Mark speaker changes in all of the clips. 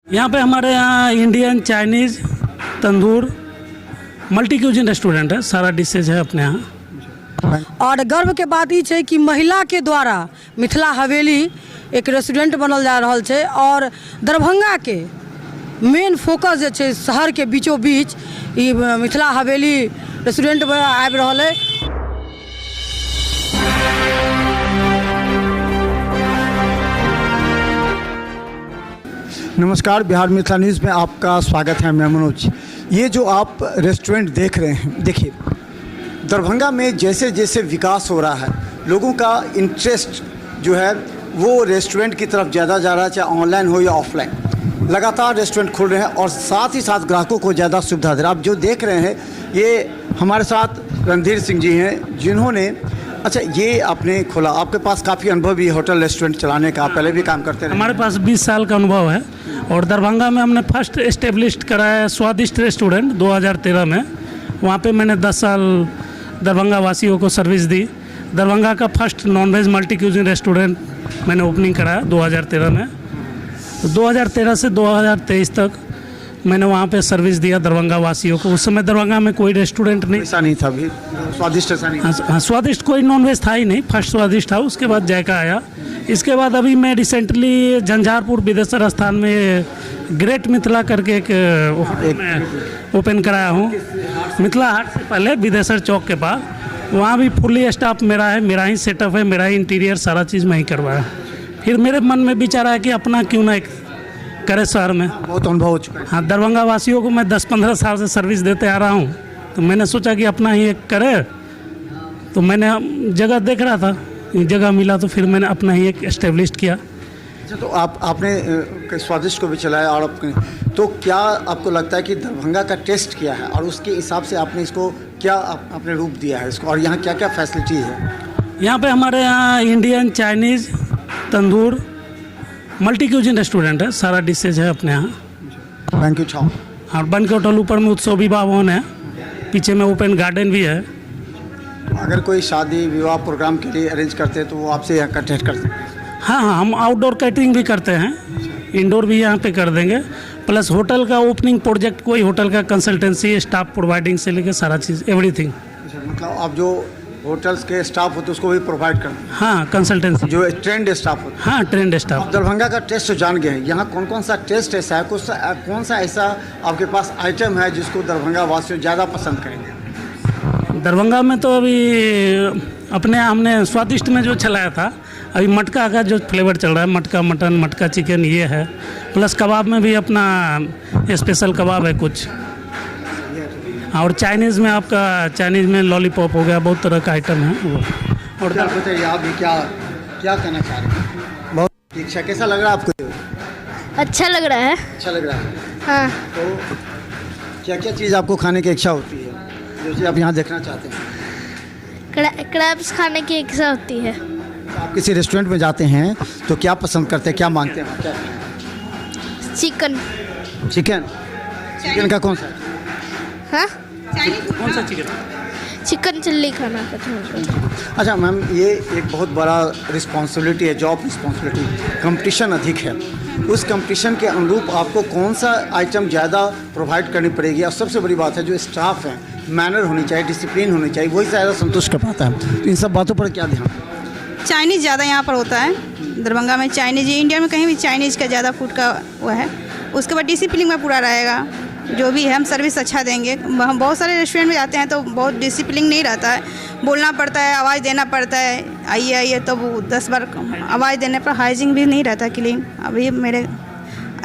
Speaker 1: यहाँ पे हमारे यहाँ इंडियन, चाइनीज़, तंदूर, मल्टी क्यूजिन रेस्टोरेंट है। सारा डिशेज है अपने यहाँ।
Speaker 2: और गर्व के बात ई छै कि महिला के द्वारा मिथिला हवेली एक रेस्टोरेंट बनल जा रहल छै और दरभंगा के मेन फोकस जे छै शहर के बीचों बीच ई मिथिला हवेली रेस्टोरेंट में आबि रहल है।
Speaker 3: नमस्कार, बिहार मिथिला न्यूज़ में आपका स्वागत है। मैं मनोज। ये जो आप रेस्टोरेंट देख रहे हैं, देखिए दरभंगा में जैसे जैसे विकास हो रहा है, लोगों का इंटरेस्ट जो है वो रेस्टोरेंट की तरफ ज़्यादा जा रहा है, चाहे ऑनलाइन हो या ऑफलाइन। लगातार रेस्टोरेंट खुल रहे हैं और साथ ही साथ ग्राहकों को ज़्यादा सुविधा दे रहे हैं। आप जो देख रहे हैं, ये हमारे साथ रणधीर सिंह जी हैं, जिन्होंने अच्छा ये आपने खोला। आपके पास काफ़ी अनुभव भी होटल रेस्टोरेंट चलाने का, पहले भी काम करते रहे।
Speaker 1: हमारे पास 20 साल का अनुभव है और दरभंगा में हमने फर्स्ट एस्टेब्लिश कराया स्वादिष्ट रेस्टोरेंट 2013 में। वहाँ पे मैंने 10 साल दरभंगा वासियों को सर्विस दी। दरभंगा का first non veg multi cuisine restaurant मैंने ओपनिंग कराया 2013 में। 2013 से 2023 तक मैंने वहाँ पे सर्विस दिया दरभंगा वासियों को। उस समय दरभंगा में कोई रेस्टोरेंट नहीं,
Speaker 3: ऐसा नहीं था अभी स्वादिष्ट, ऐसा नहीं।
Speaker 1: हाँ, स्वादिष्ट कोई नॉनवेज था ही नहीं। फर्स्ट स्वादिष्ट था, उसके बाद जायका आया। इसके बाद अभी मैं रिसेंटली झंझारपुर विदेश्वर स्थान में ग्रेट मिथिला करके एक ओपन कराया हूँ। मिथिला हाट से पहले विदेश्वर चौक के पास। वहाँ भी फुल्ली स्टाफ मेरा है, मेरा ही सेटअप है, मेरा ही इंटीरियर, सारा चीज़ मैं ही करवाया। फिर मेरे मन में विचार आया कि अपना क्यों ना एक करे शहर में।
Speaker 3: बहुत अनुभव हो चुका है।
Speaker 1: हाँ, दरभंगा वासियों को मैं 10-15 साल से सर्विस देते आ रहा हूँ, तो मैंने सोचा कि अपना ही एक करे। तो मैंने जगह देख रहा था, जगह मिला तो फिर मैंने अपना ही एक एस्टेब्लिश किया।
Speaker 3: अच्छा, तो आपने स्वादिष्ट को भी चलाया और तो क्या आपको लगता है कि दरभंगा का टेस्ट क्या है और उसके हिसाब से आपने इसको क्या आपने रूप दिया है इसको, और यहाँ क्या क्या फैसिलिटी है?
Speaker 1: यहाँ पे हमारे यहाँ इंडियन, चाइनीज़, तंदूर, मल्टी क्यूजिन रेस्टोरेंट है। सारा डिशेज है अपने यहाँ।
Speaker 3: बैंक्वेट हॉल,
Speaker 1: और बैंक्वेट हॉल ऊपर में उत्सव विवाह भवन है, पीछे में ओपन गार्डन भी है।
Speaker 3: अगर कोई शादी विवाह प्रोग्राम के लिए अरेंज करते हैं तो वो आपसे यहाँ कंटेक्ट करते हैं?
Speaker 1: हाँ हाँ, हम आउटडोर कैटरिंग भी करते हैं, इंडोर भी यहाँ पे कर देंगे। प्लस होटल का ओपनिंग प्रोजेक्ट, कोई होटल का कंसल्टेंसी, स्टाफ प्रोवाइडिंग से लेकर सारा चीज़, एवरीथिंग।
Speaker 3: मतलब आप जो होटल्स के स्टाफ होते हैं उसको भी प्रोवाइड करते हैं?
Speaker 1: हाँ, कंसल्टेंसी,
Speaker 3: जो ट्रेंड स्टाफ होता है।
Speaker 1: हाँ, ट्रेंड स्टाफ।
Speaker 3: दरभंगा का टेस्ट तो जान गए हैं, यहाँ कौन कौन सा टेस्ट ऐसा है, कौन सा ऐसा आपके पास आइटम है जिसको दरभंगा वासी ज़्यादा पसंद करेंगे?
Speaker 1: दरभंगा में तो अभी अपने हमने स्वादिष्ट में जो चलाया था, अभी मटका का जो फ्लेवर चल रहा है, मटका मटन, मटका चिकन, ये है। प्लस कबाब में भी अपना स्पेशल कबाब है कुछ। और चाइनीज़ में आपका, चाइनीज़ में लॉलीपॉप हो गया, बहुत तरह का आइटम है वो।
Speaker 3: और बताइए आप भी क्या क्या कहना चाह रहे हैं? बहुत अच्छा, कैसा लग रहा है आपको?
Speaker 4: अच्छा लग रहा है।
Speaker 3: अच्छा लग रहा है।
Speaker 4: हाँ,
Speaker 3: तो क्या क्या चीज़ आपको खाने की इच्छा होती है जो चीज़ आप यहाँ देखना चाहते हैं?
Speaker 4: क्रैब्स खाने की इच्छा होती है।
Speaker 3: तो आप किसी रेस्टोरेंट में जाते हैं तो क्या पसंद करते हैं, क्या मांगते हैं? क्या?
Speaker 4: चिकन।
Speaker 3: चिकन? चिकन का कौन सा?
Speaker 4: हाँ,
Speaker 1: कौन सा चिकन?
Speaker 4: चिकन चिल्ली खाना पसंद है।
Speaker 3: अच्छा मैम, ये एक बहुत बड़ा रिस्पॉन्सिबिलिटी है, जॉब रिस्पॉन्सिबिलिटी। कंपटीशन अधिक है, उस कंपटीशन के अनुरूप आपको कौन सा आइटम ज़्यादा प्रोवाइड करनी पड़ेगी? और सबसे बड़ी बात है, जो स्टाफ है, मैनर होनी चाहिए, डिसिप्लिन होनी चाहिए, वही ज़्यादा संतुष्ट कर पाता है। तो इन सब बातों पर क्या ध्यान?
Speaker 5: चाइनीज़ ज़्यादा यहाँ पर होता है दरभंगा में। चाइनीज़, इंडिया में कहीं भी चाइनीज़ का ज़्यादा फूड का वो है। उसके बाद डिसिप्लिन में पूरा रहेगा, जो भी है हम सर्विस अच्छा देंगे। हम बहुत सारे रेस्टोरेंट में जाते हैं तो बहुत डिसिप्लिन नहीं रहता है, बोलना पड़ता है, आवाज़ देना पड़ता है, आइए आइए, तो वो 10 बार आवाज़ देने पर हाइजीन भी नहीं रहता क्लीन। अभी मेरे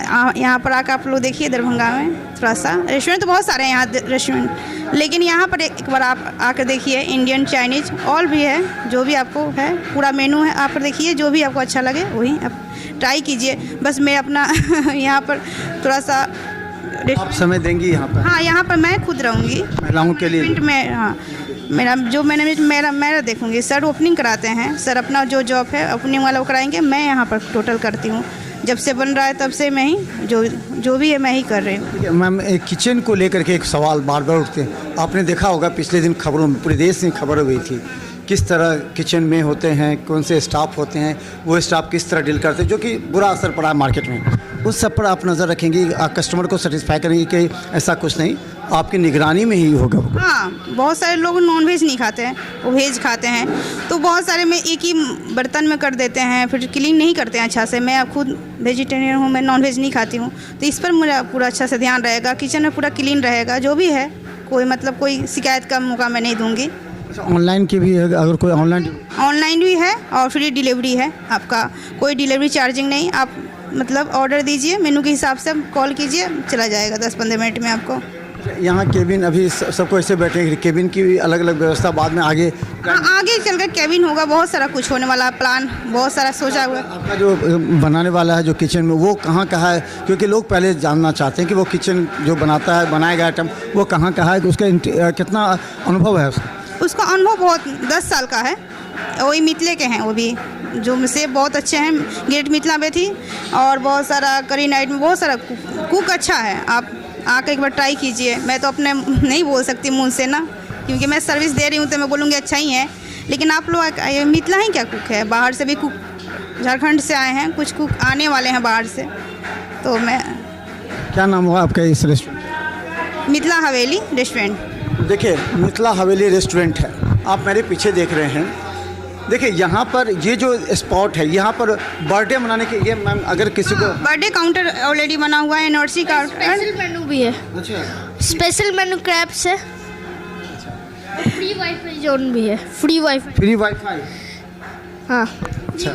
Speaker 5: यहाँ पर आकर आप लोग देखिए दरभंगा में थोड़ा सा रेस्टोरेंट तो बहुत सारे हैं यहाँ रेस्टोरेंट, लेकिन यहाँ पर एक बार आप आकर देखिए, इंडियन, चाइनीज़ ऑल भी है, जो भी आपको है पूरा मेनू है। आप देखिए, जो भी आपको अच्छा लगे वही आप ट्राई कीजिए। बस मैं अपना यहाँ पर थोड़ा सा
Speaker 3: आप समय देंगी यहाँ पर?
Speaker 5: हाँ, यहाँ पर मैं खुद रहूँगी
Speaker 3: महिलाओं के लिए।
Speaker 5: में हाँ, मेरा जो मैं देखूँगी। सर ओपनिंग कराते हैं, सर अपना जो जॉब है ओपनिंग वाला वो कराएंगे, मैं यहाँ पर टोटल करती हूँ। जब से बन रहा है तब से मैं ही जो भी है मैं ही कर रही हूँ।
Speaker 3: मैम, किचन को लेकर के एक सवाल बार बार उठते हैं। आपने देखा होगा पिछले दिन खबरों में, पूरे देश में खबर हुई थी किस तरह किचन में होते हैं, कौन से स्टाफ होते हैं, वो स्टाफ किस तरह डील करते हैं, जो कि बुरा असर पड़ा है मार्केट में, उस सब पर आप नज़र रखेंगी, कस्टमर को सेटिस्फाई करेंगी कि ऐसा कुछ नहीं, आपकी निगरानी में ही होगा।
Speaker 5: हाँ, बहुत सारे लोग नॉन वेज नहीं खाते हैं, वो वेज खाते हैं, तो बहुत सारे में एक ही बर्तन में कर देते हैं, फिर क्लीन नहीं करते हैं अच्छा से। मैं खुद वेजिटेरियन हूँ, मैं नॉन वेज नहीं खाती हूँ, तो इस पर मेरा पूरा अच्छा से ध्यान रहेगा, किचन में पूरा क्लीन रहेगा, जो भी है कोई मतलब कोई शिकायत का मौका मैं नहीं दूंगी।
Speaker 3: अच्छा, ऑनलाइन की भी है, अगर कोई
Speaker 5: ऑनलाइन भी है और फ्री डिलीवरी है, आपका कोई डिलीवरी चार्जिंग नहीं। आप मतलब ऑर्डर दीजिए, मेनू के हिसाब से कॉल कीजिए, चला जाएगा 10-15 मिनट में आपको।
Speaker 3: यहाँ केबिन अभी सबको ऐसे बैठे, केबिन की भी अलग अलग व्यवस्था बाद में आगे
Speaker 5: आगे चलकर केबिन होगा, बहुत सारा कुछ होने वाला प्लान, बहुत सारा सोचा हुआ है।
Speaker 3: आपका जो बनाने वाला है जो किचन में, वो कहाँ कहाँ है, क्योंकि लोग पहले जानना चाहते हैं कि वो किचन जो बनाता है, बनाएगा आइटम, वो कहाँ कहाँ है, उसका कितना अनुभव है
Speaker 5: उसका अनुभव बहुत 10 साल का है, वही मिथिले के हैं, वो भी जो से बहुत अच्छे हैं, ग्रेट मिथिला में थी, और बहुत सारा करी नाइट में बहुत सारा कुक अच्छा है। आप आके एक बार ट्राई कीजिए। मैं तो अपने नहीं बोल सकती मुँह से ना, क्योंकि मैं सर्विस दे रही हूँ, तो मैं बोलूँगी अच्छा ही है, लेकिन आप लोग मिथिला ही क्या कुक है, बाहर से भी कुक झारखंड से आए हैं, कुछ कुक आने वाले हैं बाहर से। तो मैं,
Speaker 3: क्या नाम हुआ आपका इस रेस्टोरेंट?
Speaker 5: मिथिला हवेली रेस्टोरेंट।
Speaker 3: देखिए, मिथिला हवेली रेस्टोरेंट है, आप मेरे पीछे देख रहे हैं। देखिए, यहाँ पर ये जो स्पॉट है, यहाँ पर बर्थडे मनाने के, ये मैम अगर किसी को
Speaker 5: बर्थडे काउंटर ऑलरेडी बना हुआ है, एनिवर्सरी काउंटर,
Speaker 4: स्पेशल मेनू भी है।
Speaker 3: अच्छा,
Speaker 4: स्पेशल मेनू क्रैब्स है, फ्री वाईफाई जोन भी है, फ्री वाईफाई। हाँ,
Speaker 3: अच्छा।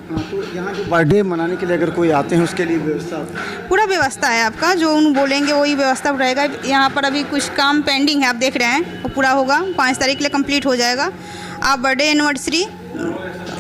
Speaker 3: हाँ, तो यहाँ जो बर्थडे मनाने के लिए अगर कोई आते हैं उसके लिए व्यवस्था,
Speaker 5: पूरा व्यवस्था है आपका, जो उन बोलेंगे वही व्यवस्था रहेगा। यहाँ पर अभी कुछ काम पेंडिंग है, आप देख रहे हैं, वो पूरा होगा, 5 तारीख के लिए कंप्लीट हो जाएगा। आप बर्थडे एनिवर्सरी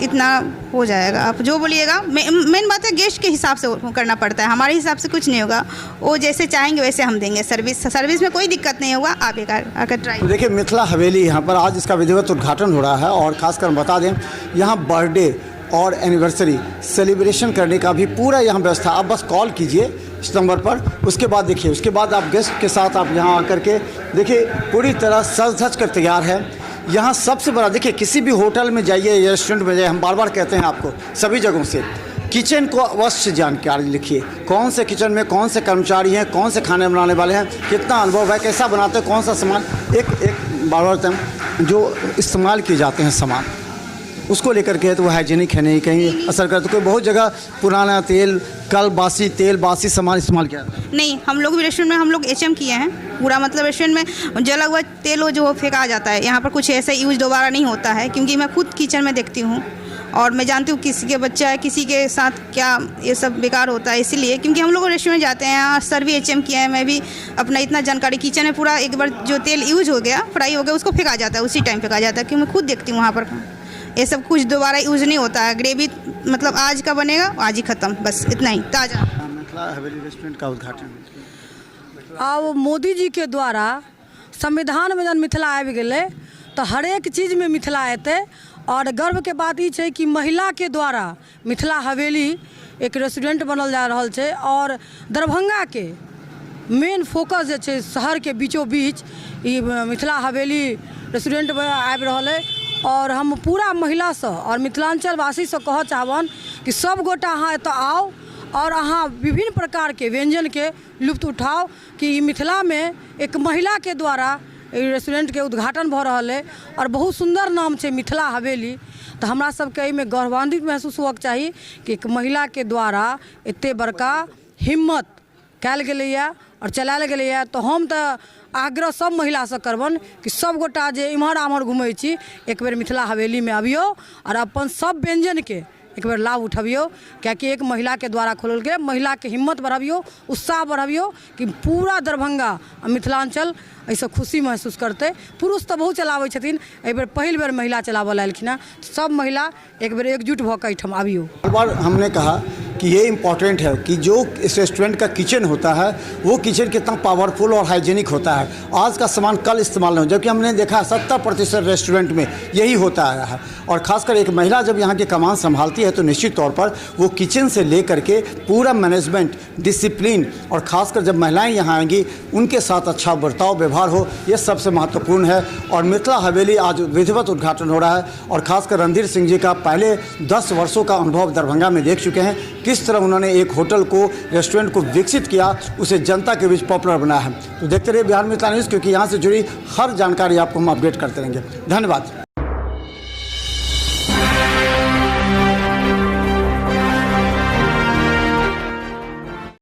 Speaker 5: इतना हो जाएगा, आप जो बोलिएगा। मेन बात है गेस्ट के हिसाब से करना पड़ता है, हमारे हिसाब से कुछ नहीं होगा, वो जैसे चाहेंगे वैसे हम देंगे सर्विस में कोई दिक्कत नहीं होगा। आप एक आकर ट्राई।
Speaker 3: तो देखिए, मिथिला हवेली यहाँ पर आज इसका विधिवत उद्घाटन हो रहा है, और ख़ासकर बता दें, यहाँ बर्थडे और एनिवर्सरी सेलिब्रेशन करने का भी पूरा यहाँ व्यवस्था। आप बस कॉल कीजिए इस नंबर पर, उसके बाद देखिए, उसके बाद आप गेस्ट के साथ आप यहाँ आकर के देखिए, पूरी तरह सज धज कर तैयार है। यहाँ सबसे बड़ा देखिए, किसी भी होटल में जाइए, रेस्टोरेंट में जाइए, हम बार बार कहते हैं आपको सभी जगहों से, किचन को अवश्य जानकारी लिखिए, कौन से किचन में कौन से कर्मचारी हैं, कौन से खाने बनाने वाले हैं, कितना अनुभव है, कैसा बनाते हैं, कौन सा सामान, एक बार बार जो इस्तेमाल किए जाते हैं सामान, उसको लेकर के तो वो हाइजीनिक है नहीं, कहीं असर करता। कोई बहुत जगह पुराना तेल, कल बासी तेल, बासी सामान इस्तेमाल किया जाता है।
Speaker 5: नहीं, हम लोग भी रेस्टोरेंट में हम लोग HM किए हैं पूरा, मतलब रेस्टोरेंट में जला हुआ तेल वो जो फेंका जाता है, यहाँ पर कुछ ऐसा यूज दोबारा नहीं होता है, क्योंकि मैं खुद किचन में देखती हूँ और मैं जानती हूँ किसी के बच्चा है, किसी के साथ क्या ये सब बेकार होता है, इसीलिए क्योंकि हम लोग रेस्टोरेंट जाते हैं, सर भी HM किया है, मैं भी अपना इतना जानकारी, किचन में पूरा एक बार जो तेल यूज हो गया, फ्राई हो गया, उसको फेंका जाता है, उसी टाइम फेंका जाता है, क्योंकि मैं खुद देखती हूँ वहाँ पर ये सब कुछ दोबारा यूज नहीं होता है। ग्रेवी मतलब आज का बनेगा आज ही ख़त्म, बस इतना ही ताज़ा।
Speaker 3: मिथिला हवेली रेस्टोरेंट का उद्घाटन
Speaker 2: अब मोदी जी के द्वारा संविधान में जब मिथिला आबि गेलै तो हरेक चीज में मिथिला एतै, और गर्व के बात ई छै कि महिला के द्वारा मिथिला हवेली एक रेस्टोरेंट बनल जा रहल छै, और दरभंगा के मेन फोकस जे छै शहर के बीचों बीच ई मिथिला हवेली रेस्टोरेंट आबि रहल है। और हम पूरा महिला से और मिथिलांचल वासी से कह चाहबन कि सब गोटा अहाँ एतऽ आओ और अहाँ विभिन्न प्रकार के व्यंजन के लुत्फ उठाओ, कि मिथिला में एक महिला के द्वारा रेस्टोरेंट के उद्घाटन भ रहा है, और बहुत सुंदर नाम है मिथिला हवेली। तो हमरा सबके एहिमे गौरवान्वित महसूस होक चाहिए कि एक महिला के द्वारा एते बड़का हिम्मत कयल गेलैया और चलायल गेलैया। तो हम तो आग्रह सब महिला से करबन कि सब गोटा जे इम्हर आम्हर घूमै छी, एक बेर मिथिला हवेली में आबियो और अपन सब व्यंजन के एक बेर लाभ उठबियो, क्योंकि एक महिला के द्वारा खोलल गए, महिला के हिम्मत बढ़ाबियो, उत्साह बढ़ाबियो, कि पूरा दरभंगा और मिथिलांचल ऐसे खुशी महसूस करते। पुरुष तो बहुत चलाबै छथिन, एहि बेर पहिल बेर महिला चलाबऽ एलखिन हँ, सब महिला एक बेर एकजुट भऽ कऽ एहिठाम आबियो।
Speaker 3: एक बार हमने कहा कि ये इम्पॉर्टेंट है कि जो इस रेस्टोरेंट का किचन होता है वो किचन कितना पावरफुल और हाइजीनिक होता है। आज का सामान कल इस्तेमाल नहीं हो, जबकि हमने देखा 70% रेस्टोरेंट में यही होता आया है। और ख़ासकर एक महिला जब यहाँ की कमान संभालती है तो निश्चित तौर पर वो किचन से लेकर के पूरा मैनेजमेंट, डिसिप्लिन और ख़ासकर जब महिलाएं यहाँ आएंगी उनके साथ अच्छा बर्ताव व्यवहार हो, ये सबसे महत्वपूर्ण है। और मिथिला हवेली आज विधिवत उद्घाटन हो रहा है और ख़ासकर रणधीर सिंह जी का पहले 10 वर्षों का अनुभव दरभंगा में देख चुके हैं, किस तरह उन्होंने एक होटल को, रेस्टोरेंट को विकसित किया, उसे जनता के बीच पॉपुलर बनाया है। तो देखते रहिए बिहार मिथिला न्यूज़, क्योंकि यहाँ से जुड़ी हर जानकारी आपको हम अपडेट करते रहेंगे। धन्यवाद।